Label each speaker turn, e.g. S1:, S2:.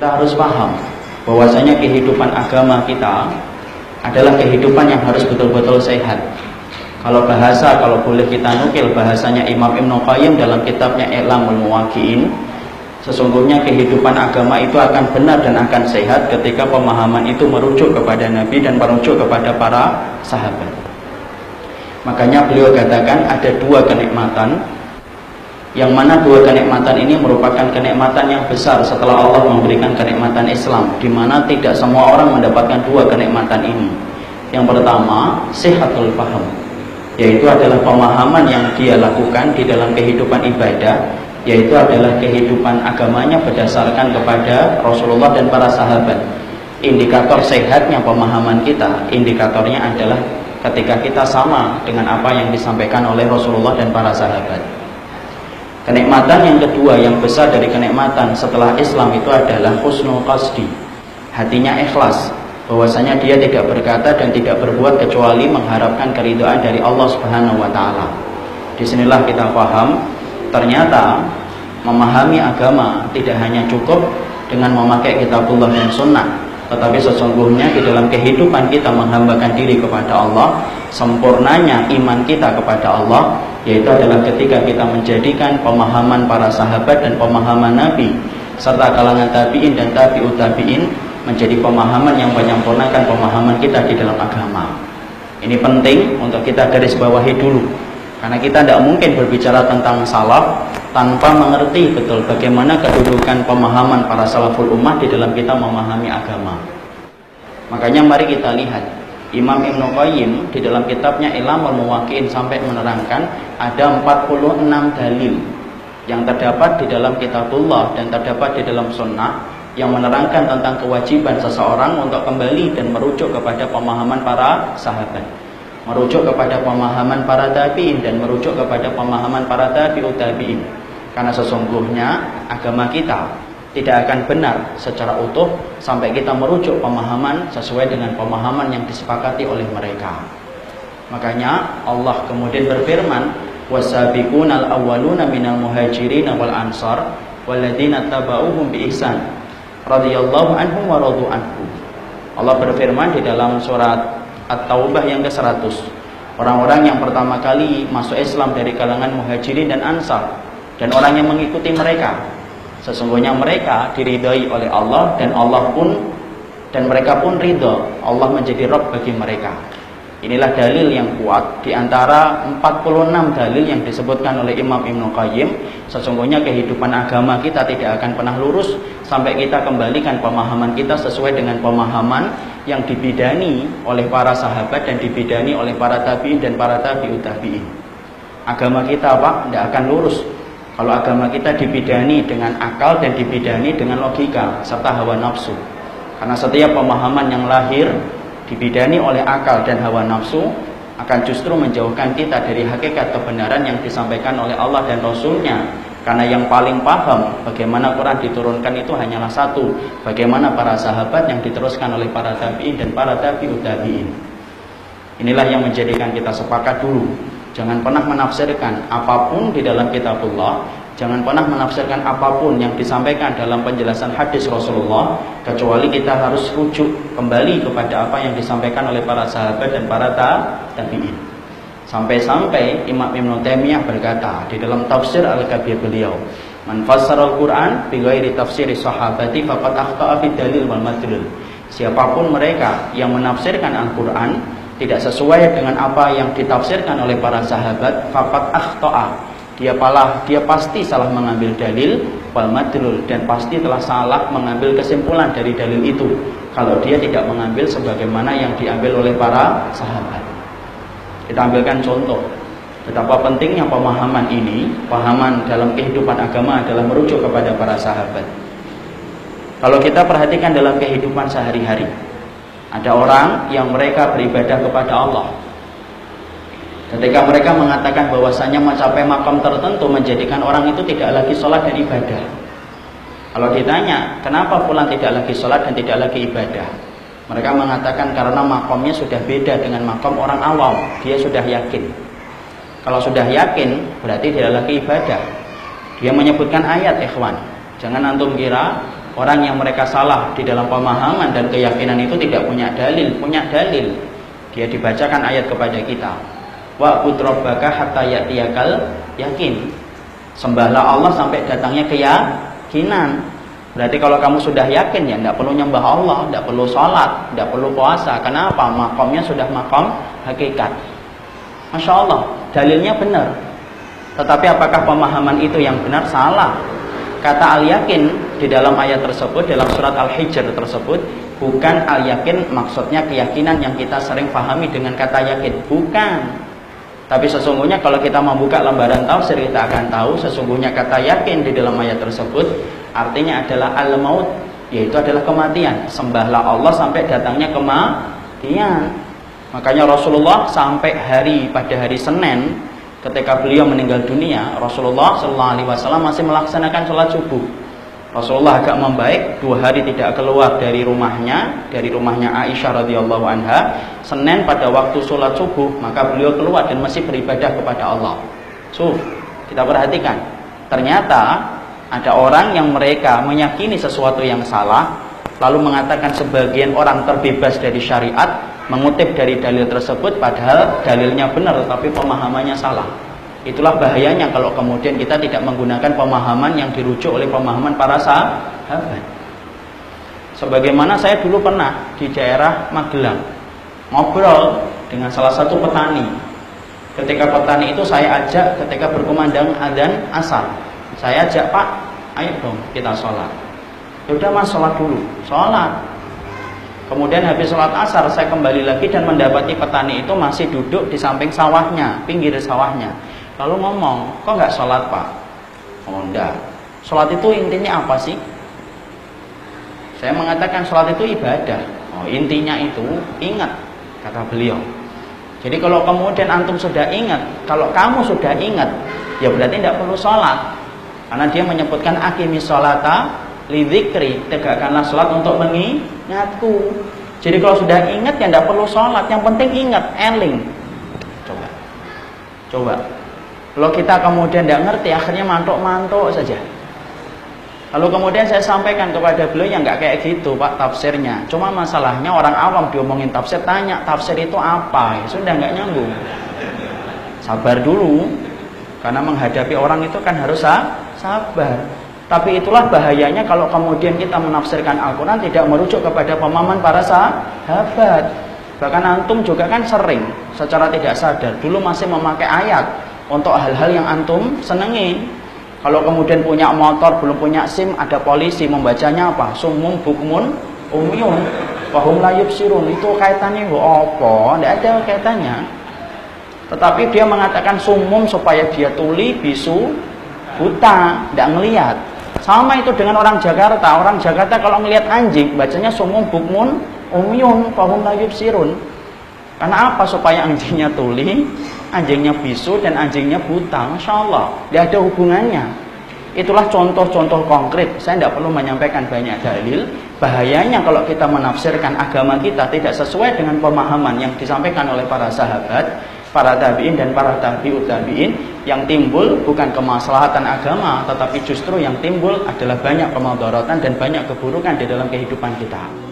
S1: kita harus paham bahwasanya kehidupan agama kita adalah kehidupan yang harus betul-betul sehat. Kalau boleh kita nukil bahasanya Imam Ibnu Qayyim dalam kitabnya I'lamul Muwaqqi'in, sesungguhnya kehidupan agama itu akan benar dan akan sehat ketika pemahaman itu merujuk kepada Nabi dan merujuk kepada para sahabat. Makanya beliau katakan ada dua kenikmatan, yang mana dua kenikmatan ini merupakan kenikmatan yang besar setelah Allah memberikan kenikmatan Islam, di mana tidak semua orang mendapatkan dua kenikmatan ini. Yang pertama, sihatul faham, yaitu adalah pemahaman yang dia lakukan di dalam kehidupan ibadah, yaitu adalah kehidupan agamanya berdasarkan kepada Rasulullah dan para sahabat. Indikator sehatnya pemahaman kita, indikatornya adalah ketika kita sama dengan apa yang disampaikan oleh Rasulullah dan para sahabat. Kenikmatan yang kedua yang besar dari kenikmatan setelah Islam itu adalah husnul qasdi, hatinya ikhlas, bahwasanya dia tidak berkata dan tidak berbuat kecuali mengharapkan keridhaan dari Allah Subhanahu wa taala. Disinilah kita paham ternyata memahami agama tidak hanya cukup dengan memakai kitabullah dan sunnah, tetapi sesungguhnya di dalam kehidupan kita menghambakan diri kepada Allah, sempurnanya iman kita kepada Allah, yaitu adalah ketika kita menjadikan pemahaman para sahabat dan pemahaman Nabi serta kalangan tabi'in dan tabi'ut tabi'in menjadi pemahaman yang menyempurnakan pemahaman kita di dalam agama. Ini penting untuk kita garis bawahi dulu, karena kita tidak mungkin berbicara tentang salaf tanpa mengerti betul bagaimana kedudukan pemahaman para salaful ummah di dalam kita memahami agama. Makanya mari kita lihat Imam Ibnu Qayyim di dalam kitabnya I'lamul Muwaqqi'in sampai menerangkan ada 46 dalil yang terdapat di dalam kitabullah dan terdapat di dalam sunnah yang menerangkan tentang kewajiban seseorang untuk kembali dan merujuk kepada pemahaman para sahabat, merujuk kepada pemahaman para tabi'in dan merujuk kepada pemahaman para tabi'ut tabi'in. Karena sesungguhnya agama kita tidak akan benar secara utuh sampai kita merujuk pemahaman sesuai dengan pemahaman yang disepakati oleh mereka. Makanya Allah kemudian berfirman, wasabiqunal awwaluna minal muhajirin wal ansar walladzina tabauhum bi ihsan radhiyallahu anhum wa radu anhu. Allah berfirman di dalam surat At-Taubah yang ke-100, orang-orang yang pertama kali masuk Islam dari kalangan muhajirin dan ansar dan orang yang mengikuti mereka, sesungguhnya mereka diridhai oleh Allah dan mereka pun ridha, Allah menjadi Rabb bagi mereka. Inilah dalil yang kuat di antara 46 dalil yang disebutkan oleh Imam Ibnu Qayyim. Sesungguhnya kehidupan agama kita tidak akan pernah lurus sampai kita kembalikan pemahaman kita sesuai dengan pemahaman yang dibidani oleh para sahabat dan dibidani oleh para tabi'in dan para tabi'ut tabi'in. Agama kita tidak akan lurus kalau agama kita dibidani dengan akal dan dibidani dengan logika serta hawa nafsu. Karena setiap pemahaman yang lahir dibidani oleh akal dan hawa nafsu akan justru menjauhkan kita dari hakikat kebenaran yang disampaikan oleh Allah dan Rasulnya. Karena yang paling paham bagaimana Quran diturunkan itu hanyalah satu, bagaimana para sahabat yang diteruskan oleh para tabi'in dan para tabi'ut tabi'in. Inilah yang menjadikan kita sepakat dulu, jangan pernah menafsirkan apapun di dalam kitabullah, jangan pernah menafsirkan apapun yang disampaikan dalam penjelasan hadis Rasulullah, kecuali kita harus rujuk kembali kepada apa yang disampaikan oleh para sahabat dan para tabi'in. Sampai-sampai Imam Ibnu Taimiyah berkata di dalam tafsir Al-Kabir beliau, man fassara al-Qur'an bi ghairi tafsiri sahabati faqad akhta'a fi dalil wal madlul. Siapapun mereka yang menafsirkan Al-Qur'an tidak sesuai dengan apa yang ditafsirkan oleh para sahabat, faqad akhta'a, dia pasti salah mengambil dalil wal madlul, dan pasti telah salah mengambil kesimpulan dari dalil itu kalau dia tidak mengambil sebagaimana yang diambil oleh para sahabat. Kita ambilkan contoh betapa pentingnya pemahaman ini. Pemahaman dalam kehidupan agama adalah merujuk kepada para sahabat. Kalau kita perhatikan dalam kehidupan sehari-hari, ada orang yang mereka beribadah kepada Allah. Ketika mereka mengatakan bahwasanya mencapai makam tertentu menjadikan orang itu tidak lagi sholat dan ibadah. Kalau ditanya, kenapa fulan tidak lagi sholat dan tidak lagi ibadah? Mereka mengatakan karena makamnya sudah beda dengan makam orang awam. Dia sudah yakin. Kalau sudah yakin, berarti tidak lagi ibadah. Dia menyebutkan ayat, ikhwan. Jangan antum kira Orang yang mereka salah di dalam pemahaman dan keyakinan itu tidak punya dalil. Punya dalil, dia dibacakan ayat kepada kita, wa'bud rabbaka hatta ya'tiyakal yakin. Sembahlah Allah sampai datangnya keyakinan. Berarti kalau kamu sudah yakin, ya tidak perlu nyembah Allah, tidak perlu sholat, tidak perlu puasa. Kenapa? Makomnya sudah makom hakikat. Masya Allah, dalilnya benar. Tetapi apakah pemahaman itu yang benar? Salah. Kata al-yakin di dalam ayat tersebut, dalam surat Al-Hijr tersebut, bukan al-yakin maksudnya keyakinan yang kita sering pahami dengan kata yakin. Bukan. Tapi sesungguhnya kalau kita membuka lembaran tafsir, kita akan tahu sesungguhnya kata yakin di dalam ayat tersebut artinya adalah al-maut, yaitu adalah kematian. Sembahlah Allah sampai datangnya kematian. Makanya Rasulullah sampai pada hari Senin ketika beliau meninggal dunia, Rasulullah SAW masih melaksanakan sholat subuh. Rasulullah agak membaik, 2 hari tidak keluar dari rumahnya Aisyah radhiyallahu anha. Senin pada waktu sholat subuh, maka beliau keluar dan masih beribadah kepada Allah. Kita perhatikan, ternyata ada orang yang mereka meyakini sesuatu yang salah, lalu mengatakan sebagian orang terbebas dari syariat, mengutip dari dalil tersebut, padahal dalilnya benar tetapi pemahamannya salah. Itulah bahayanya kalau kemudian kita tidak menggunakan pemahaman yang dirujuk oleh pemahaman para sahabat. Sebagaimana saya dulu pernah di daerah Magelang ngobrol dengan salah satu petani. Ketika petani itu saya ajak ketika berkumandang adzan asar, saya ajak, Pak, ayo dong kita sholat. Yaudah Mas, sholat dulu. Sholat. Kemudian habis sholat asar saya kembali lagi dan mendapati petani itu masih duduk di samping sawahnya, pinggir sawahnya. Lalu ngomong, kok nggak sholat Pak? Oh enggak. Sholat itu intinya apa sih? Saya mengatakan sholat itu ibadah. Oh intinya itu ingat, kata beliau. Jadi kalau kemudian antum sudah ingat, kalau kamu sudah ingat, ya berarti tidak perlu sholat. Karena dia menyebutkan aqimis sholata lidzikri, tegakkanlah sholat untuk mengingatku. Jadi kalau sudah ingat ya tidak perlu sholat, yang penting ingat, eling. Coba. Kalau kita kemudian tidak ngerti, akhirnya mantuk-mantuk saja. Lalu kemudian saya sampaikan kepada beliau, yang nggak kayak gitu Pak tafsirnya. Cuma masalahnya orang awam diomongin tafsir, tanya tafsir itu apa, ya sudah nggak nyambung. Sabar dulu, karena menghadapi orang itu kan harus sabar. Tapi itulah bahayanya kalau kemudian kita menafsirkan Al-Quran tidak merujuk kepada pemahaman para sahabat. Bahkan antum juga kan sering secara tidak sadar dulu masih memakai ayat untuk hal-hal yang antum senengi. Kalau kemudian punya motor, belum punya SIM, ada polisi, membacanya apa? Sumum bukmun umyun wahum la yubsirun. Itu kaitannya apa? Tidak ada kaitannya. Tetapi dia mengatakan sumum supaya dia tuli, bisu, buta, tidak ngelihat. Sama itu dengan orang Jakarta. Orang Jakarta kalau ngelihat anjing, bacanya sumum bukmun umyun wahum la yubsirun. Karena apa? Supaya anjingnya tuli, anjingnya bisu, dan anjingnya buta. Masya Allah, tidak ada hubungannya. Itulah contoh-contoh konkret. Saya tidak perlu menyampaikan banyak dalil. Bahayanya kalau kita menafsirkan agama kita tidak sesuai dengan pemahaman yang disampaikan oleh para sahabat, para tabi'in dan para tabi'ut tabi'in. Yang timbul bukan kemaslahatan agama, tetapi justru yang timbul adalah banyak kemudaratan dan banyak keburukan di dalam kehidupan kita.